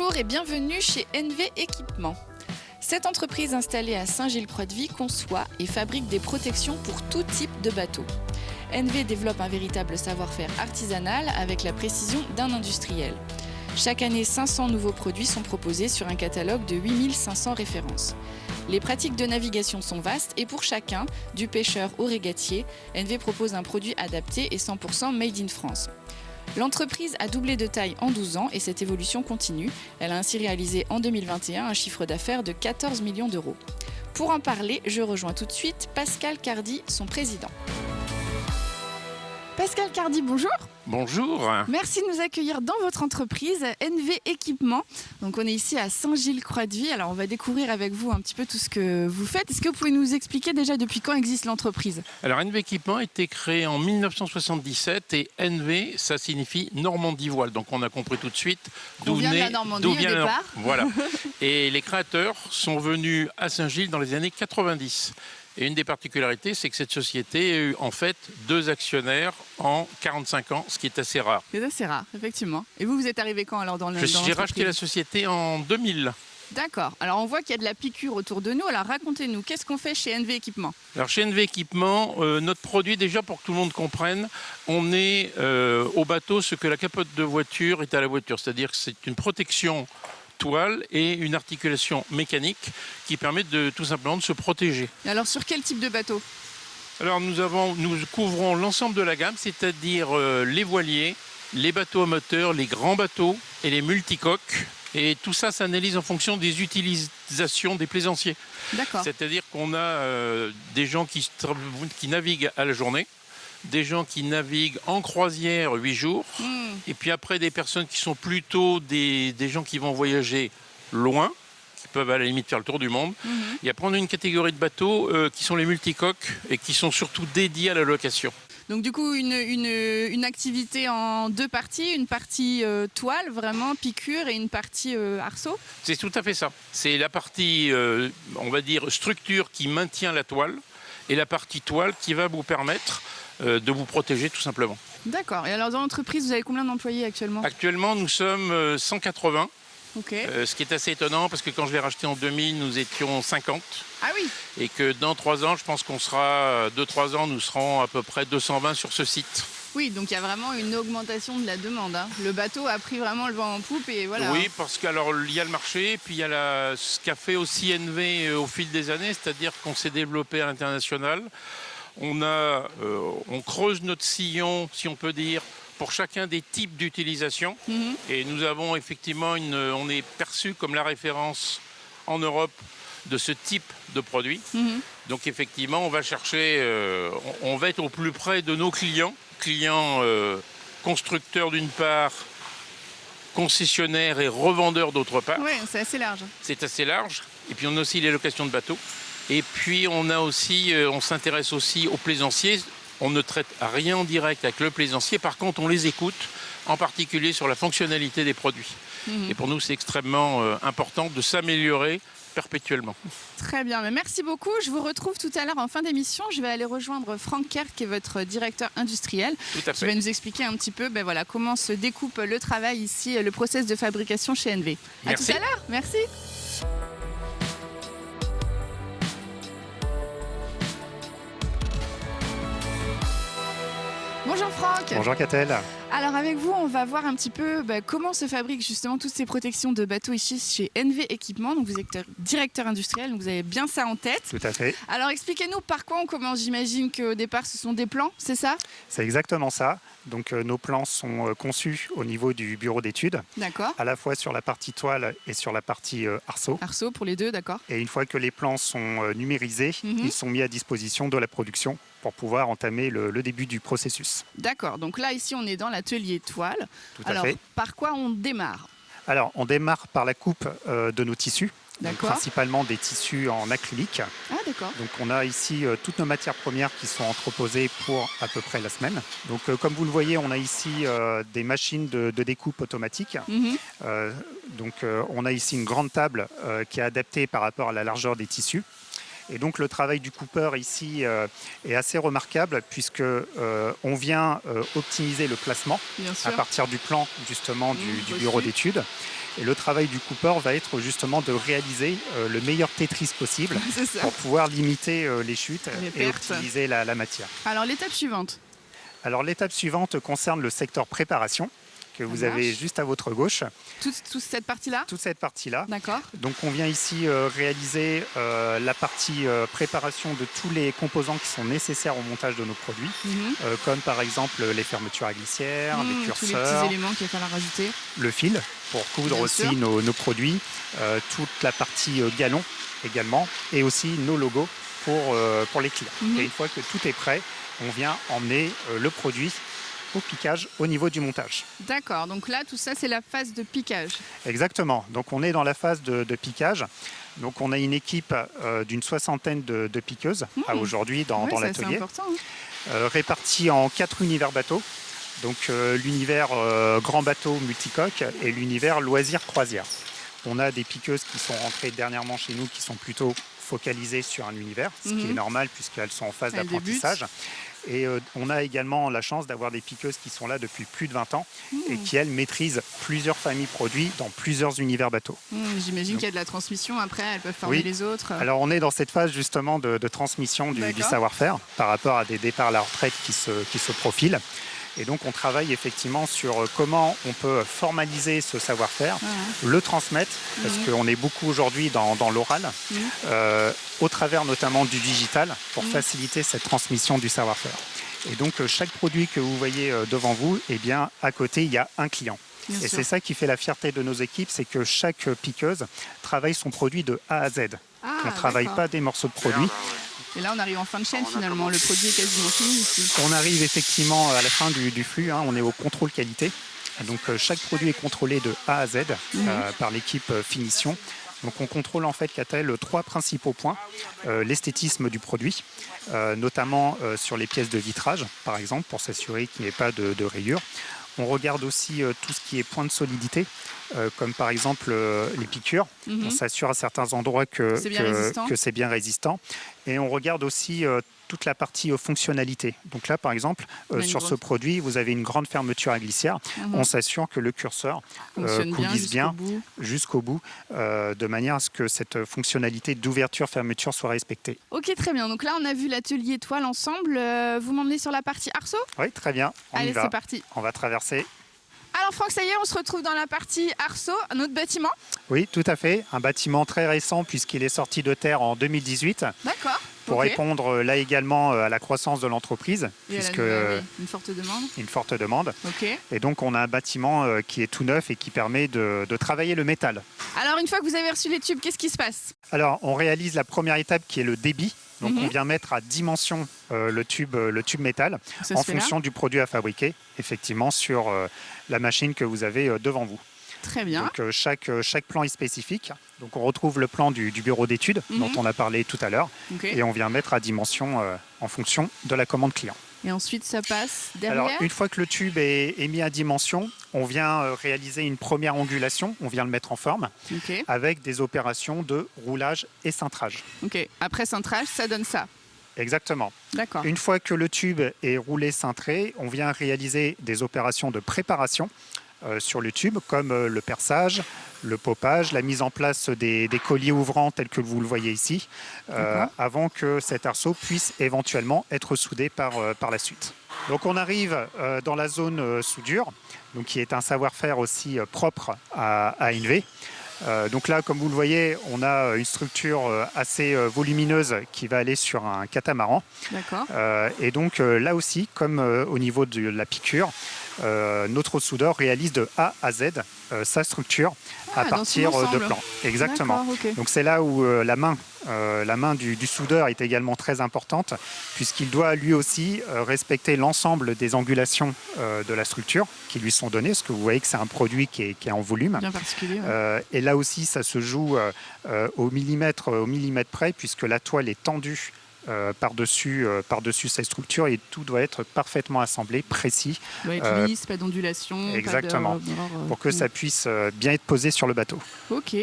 Bonjour et bienvenue chez NV Équipement. Cette entreprise installée à Saint-Gilles-Croix-de-Vie conçoit et fabrique des protections pour tout type de bateau. NV développe un véritable savoir-faire artisanal avec la précision d'un industriel. Chaque année, 500 nouveaux produits sont proposés sur un catalogue de 8500 références. Les pratiques de navigation sont vastes et pour chacun, du pêcheur au régatier, NV propose un produit adapté et 100% made in France. L'entreprise a doublé de taille en 12 ans et cette évolution continue. Elle a ainsi réalisé en 2021 un chiffre d'affaires de 14 millions d'euros. Pour en parler, je rejoins tout de suite Pascal Cardy, son président. Pascal Cardy, bonjour. Bonjour. Merci de nous accueillir dans votre entreprise NV Équipement. Donc on est ici à Saint-Gilles-Croix-de-Vie. Alors on va découvrir avec vous un petit peu tout ce que vous faites. Est-ce que vous pouvez nous expliquer déjà depuis quand existe l'entreprise ? Alors NV Équipement a été créé en 1977 et NV, ça signifie Normandie Voile. Donc on a compris tout de suite d'où vient la Normandie au départ. Voilà. Et les créateurs sont venus à Saint-Gilles dans les années 90. Et une des particularités, c'est que cette société a eu en fait 2 actionnaires en 45 ans, ce qui est assez rare. C'est assez rare, effectivement. Et vous êtes arrivé quand alors dans l'entreprise ? J'ai racheté la société en 2000. D'accord. Alors on voit qu'il y a de la piqûre autour de nous. Alors racontez-nous, qu'est-ce qu'on fait chez NV Équipement ? Alors chez NV Équipement, notre produit, déjà pour que tout le monde comprenne, on est au bateau ce que la capote de voiture est à la voiture. C'est-à-dire que c'est une protection toile et une articulation mécanique qui permet tout simplement de se protéger. Et alors sur quel type de bateau ? Alors nous couvrons l'ensemble de la gamme, c'est-à-dire les voiliers, les bateaux à moteur, les grands bateaux et les multicoques. Et tout ça s'analyse en fonction des utilisations des plaisanciers. D'accord. C'est-à-dire qu'on a des gens qui naviguent à la journée, des gens qui naviguent en croisière 8 jours, et puis après des personnes qui sont plutôt des gens qui vont voyager loin, qui peuvent à la limite faire le tour du monde. Et après on a une catégorie de bateaux qui sont les multicoques et qui sont surtout dédiés à la location. Donc du coup une activité en 2 parties, une partie toile vraiment, piqûre, et une partie arceau ? C'est tout à fait ça. C'est la partie, on va dire, structure qui maintient la toile, et la partie toile qui va vous permettre de vous protéger tout simplement. D'accord. Et alors dans l'entreprise, vous avez combien d'employés actuellement ? Actuellement, nous sommes 180. Okay. Ce qui est assez étonnant parce que quand je l'ai racheté en 2000, nous étions 50. Ah oui. Et que dans 3 ans, je pense qu'on sera, 2-3 ans, nous serons à peu près 220 sur ce site. Oui, donc il y a vraiment une augmentation de la demande. Hein. Le bateau a pris vraiment le vent en poupe et voilà. Oui, parce qu'il y a le marché, et puis il y a ce qu'a fait aussi NV au fil des années, c'est-à-dire qu'on s'est développé à l'international. On creuse notre sillon, si on peut dire, pour chacun des types d'utilisation. Et nous avons effectivement on est perçu comme la référence en Europe de ce type de produit. Donc effectivement, on va chercher, on va être au plus près de nos clients constructeurs d'une part, concessionnaires et revendeurs d'autre part. Oui, c'est assez large. C'est assez large. Et puis on a aussi les locations de bateaux. Et puis on s'intéresse aussi aux plaisanciers. On ne traite rien en direct avec le plaisancier. Par contre, on les écoute, en particulier sur la fonctionnalité des produits. Et pour nous, c'est extrêmement important de s'améliorer perpétuellement. Très bien, mais merci beaucoup. Je vous retrouve tout à l'heure en fin d'émission. Je vais aller rejoindre Franck Kerr, qui est votre directeur industriel. Tout à fait. Qui va nous expliquer un petit peu comment se découpe le travail ici, le process de fabrication chez NV. Merci. À tout à l'heure. Merci. Bonjour Franck. Bonjour Catel. Alors avec vous, on va voir un petit peu comment se fabriquent justement toutes ces protections de bateaux ici chez NV Équipement. Donc vous êtes directeur industriel, donc vous avez bien ça en tête. Tout à fait. Alors expliquez-nous par quoi on commence. J'imagine qu'au départ ce sont des plans, c'est ça ? C'est exactement ça. Donc nos plans sont conçus au niveau du bureau d'études. D'accord. À la fois sur la partie toile et sur la partie arceau. Arceau pour les deux, d'accord. Et une fois que les plans sont numérisés, ils sont mis à disposition de la production pour pouvoir entamer le début du processus. D'accord, donc là ici on est dans l'atelier toile. Tout à fait. Par quoi on démarre ? Alors on démarre par la coupe de nos tissus. D'accord. Principalement des tissus en acrylique. Ah d'accord. Donc on a ici toutes nos matières premières qui sont entreposées pour à peu près la semaine. Donc comme vous le voyez, on a ici des machines de découpe automatique. On a ici une grande table qui est adaptée par rapport à la largeur des tissus. Et donc le travail du coupeur ici est assez remarquable puisque on vient optimiser le placement à partir du plan justement du bureau d'études. Et le travail du cooper va être justement de réaliser le meilleur Tetris possible pour pouvoir limiter les chutes et optimiser la matière. Alors l'étape suivante. Alors l'étape suivante concerne le secteur préparation que vous avez juste à votre gauche. Toute cette partie-là ? Toute cette partie-là. D'accord. Donc on vient ici réaliser la partie préparation de tous les composants qui sont nécessaires au montage de nos produits, comme par exemple les fermetures à glissière, les curseurs, tous les petits éléments qu'il va falloir rajouter. Le fil pour coudre aussi nos produits, toute la partie galon également, et aussi nos logos pour les clients. Et une fois que tout est prêt, on vient emmener le produit au piquage au niveau du montage. D'accord, donc là tout ça c'est la phase de piquage. Exactement, donc on est dans la phase de piquage. Donc on a une équipe d'une 60aine de piqueuses aujourd'hui dans l'atelier, réparties en 4 univers bateaux. Donc l'univers grand bateau multicoque et l'univers loisir croisière. On a des piqueuses qui sont rentrées dernièrement chez nous qui sont plutôt focalisées sur un univers, ce qui est normal puisqu'elles sont en phase d'apprentissage. Et on a également la chance d'avoir des piqueuses qui sont là depuis plus de 20 ans et qui, elles, maîtrisent plusieurs familles produits dans plusieurs univers bateaux. J'imagine qu'il y a de la transmission, après, elles peuvent former les autres. Alors, on est dans cette phase justement de transmission du savoir-faire par rapport à des départs à la retraite qui se profilent. Et donc, on travaille effectivement sur comment on peut formaliser ce savoir-faire, le transmettre, parce qu'on est beaucoup aujourd'hui dans l'oral, au travers notamment du digital, pour faciliter cette transmission du savoir-faire. Et donc, chaque produit que vous voyez devant vous, eh bien, à côté, il y a un client. Et c'est ça qui fait la fierté de nos équipes, c'est que chaque piqueuse travaille son produit de A à Z. On ne travaille pas des morceaux de produits. Et là, on arrive en fin de chaîne finalement, le produit est quasiment fini ici. On arrive effectivement à la fin du flux, on est au contrôle qualité. Donc chaque produit est contrôlé de A à Z par l'équipe finition. Donc on contrôle en fait Catel 3 principaux points. L'esthétisme du produit, notamment sur les pièces de vitrage, par exemple, pour s'assurer qu'il n'y ait pas de rayures. On regarde aussi tout ce qui est point de solidité, comme par exemple les piqûres. On s'assure à certains endroits que c'est bien résistant. Et on regarde aussi toute la partie fonctionnalité. Donc là, par exemple, sur ce produit, vous avez une grande fermeture à glissière. On s'assure que le curseur coulisse bien jusqu'au bout, de manière à ce que cette fonctionnalité d'ouverture-fermeture soit respectée. Ok, très bien. Donc là, on a vu l'atelier toile ensemble. Vous m'emmenez sur la partie arceau ? Oui, très bien. Allez, c'est parti. On va traverser. Alors Franck, ça y est, on se retrouve dans la partie arceau, un autre bâtiment ? Oui, tout à fait. Un bâtiment très récent puisqu'il est sorti de terre en 2018. D'accord. Pour répondre là également à la croissance de l'entreprise. Puisque une forte demande. Une forte demande. Et donc on a un bâtiment qui est tout neuf et qui permet de travailler le métal. Alors une fois que vous avez reçu les tubes, qu'est-ce qui se passe ? Alors on réalise la première étape qui est le débit. Donc on vient mettre à dimension le tube métal en fonction du produit à fabriquer, effectivement sur la machine que vous avez devant vous. Très bien. Donc chaque plan est spécifique. Donc on retrouve le plan du bureau d'études dont on a parlé tout à l'heure et on vient mettre à dimension en fonction de la commande client. Et ensuite ça passe derrière. Alors une fois que le tube est mis à dimension, on vient réaliser une première angulation, on vient le mettre en forme avec des opérations de roulage et cintrage. Après cintrage, ça donne ça. Exactement. D'accord. Une fois que le tube est roulé, cintré, on vient réaliser des opérations de préparation sur le tube, comme le perçage, le poppage, la mise en place des colliers ouvrants tels que vous le voyez ici, avant que cet arceau puisse éventuellement être soudé par la suite. Donc on arrive dans la zone soudure, donc qui est un savoir-faire aussi propre à NV. Donc là, comme vous le voyez, on a une structure assez volumineuse qui va aller sur un catamaran. D'accord. Et donc là aussi, comme au niveau de la piqûre, notre soudeur réalise de A à Z sa structure à partir de plans. Exactement. Donc c'est là où la main du soudeur est également très importante, puisqu'il doit lui aussi respecter l'ensemble des angulations de la structure qui lui sont données, parce que vous voyez que c'est un produit qui est en volume. Bien particulier. Et là aussi, ça se joue au millimètre près, puisque la toile est tendue par-dessus cette structure et tout doit être parfaitement assemblé, précis. Il doit être lisse, pas d'ondulation. Exactement, pour que ça puisse bien être posé sur le bateau. Ok.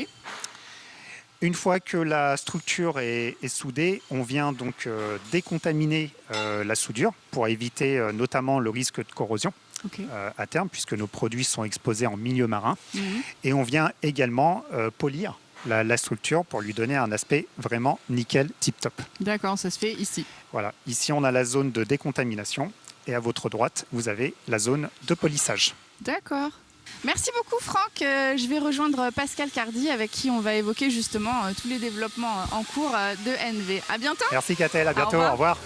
Une fois que la structure est soudée, on vient donc décontaminer la soudure pour éviter notamment le risque de corrosion. à terme, puisque nos produits sont exposés en milieu marin. Et on vient également polir la structure pour lui donner un aspect vraiment nickel, tip-top. D'accord, ça se fait ici. Voilà, ici on a la zone de décontamination et à votre droite, vous avez la zone de polissage. D'accord. Merci beaucoup Franck. Je vais rejoindre Pascal Cardy avec qui on va évoquer justement tous les développements en cours de NV. À bientôt. Merci Catel, à bientôt, au revoir.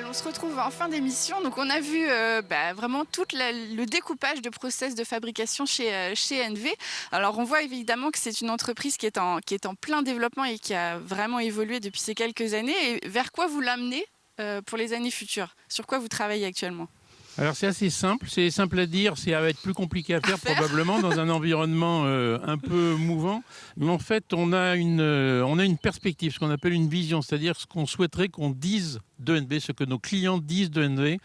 On se retrouve en fin d'émission. Donc on a vu vraiment tout le découpage de process de fabrication chez NV. Alors on voit évidemment que c'est une entreprise qui est en plein développement et qui a vraiment évolué depuis ces quelques années. Et vers quoi vous l'amenez pour les années futures? Sur quoi vous travaillez actuellement? Alors c'est assez simple, c'est simple à dire, ça va être plus compliqué à faire probablement dans un environnement un peu mouvant. Mais en fait, on a une perspective, ce qu'on appelle une vision, c'est-à-dire ce qu'on souhaiterait qu'on dise de NV, ce que nos clients disent de NV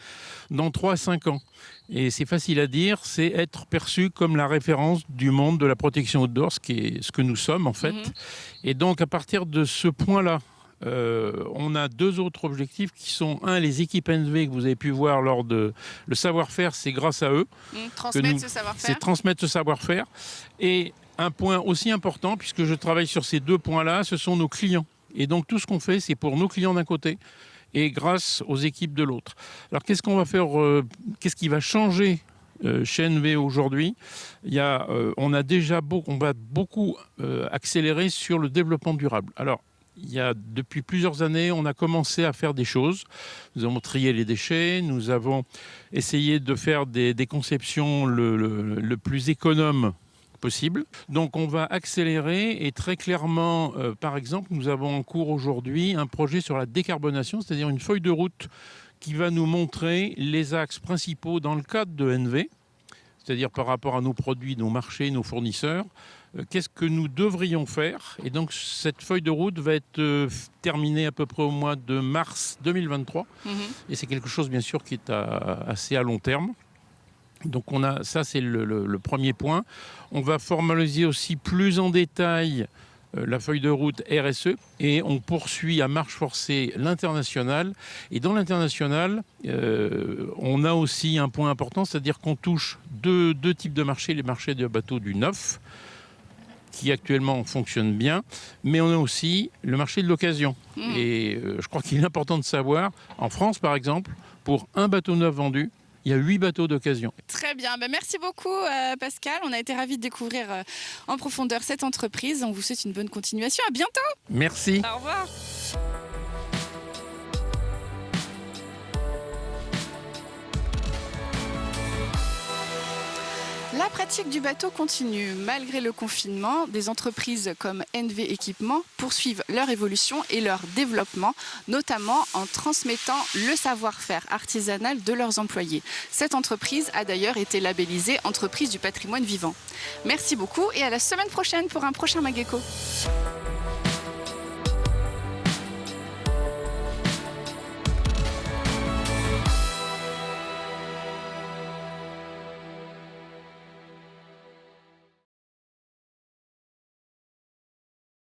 dans 3 à 5 ans. Et c'est facile à dire, c'est être perçu comme la référence du monde de la protection outdoor, ce que nous sommes en fait. Et donc à partir de ce point-là, on a 2 autres objectifs qui sont, les équipes NV que vous avez pu voir lors de le savoir-faire, c'est grâce à eux. Transmettre ce savoir-faire. C'est transmettre ce savoir-faire. Et un point aussi important, puisque je travaille sur ces 2 points-là, ce sont nos clients. Et donc tout ce qu'on fait, c'est pour nos clients d'un côté et grâce aux équipes de l'autre. Alors qu'est-ce qu'on va faire, qu'est-ce qui va changer chez NV aujourd'hui? On va beaucoup accélérer sur le développement durable. Alors, depuis plusieurs années, on a commencé à faire des choses. Nous avons trié les déchets, nous avons essayé de faire des conceptions le plus économes possible. Donc on va accélérer et très clairement, par exemple, nous avons en cours aujourd'hui un projet sur la décarbonation, c'est-à-dire une feuille de route qui va nous montrer les axes principaux dans le cadre de NV, c'est-à-dire par rapport à nos produits, nos marchés, nos fournisseurs. Qu'est-ce que nous devrions faire? Et donc cette feuille de route va être terminée à peu près au mois de mars 2023. Et c'est quelque chose bien sûr qui est assez à long terme. Donc ça c'est le premier point. On va formaliser aussi plus en détail la feuille de route RSE et on poursuit à marche forcée l'international. Et dans l'international, on a aussi un point important, c'est-à-dire qu'on touche deux types de marchés, les marchés de bateaux du neuf, qui actuellement fonctionne bien, mais on a aussi le marché de l'occasion. Et je crois qu'il est important de savoir, en France par exemple, pour un bateau neuf vendu, il y a 8 bateaux d'occasion. Très bien, merci beaucoup Pascal, on a été ravis de découvrir en profondeur cette entreprise. On vous souhaite une bonne continuation, à bientôt. Merci. Au revoir. La pratique du bateau continue. Malgré le confinement, des entreprises comme NV Équipement poursuivent leur évolution et leur développement, notamment en transmettant le savoir-faire artisanal de leurs employés. Cette entreprise a d'ailleurs été labellisée Entreprise du patrimoine vivant. Merci beaucoup et à la semaine prochaine pour un prochain Mageco.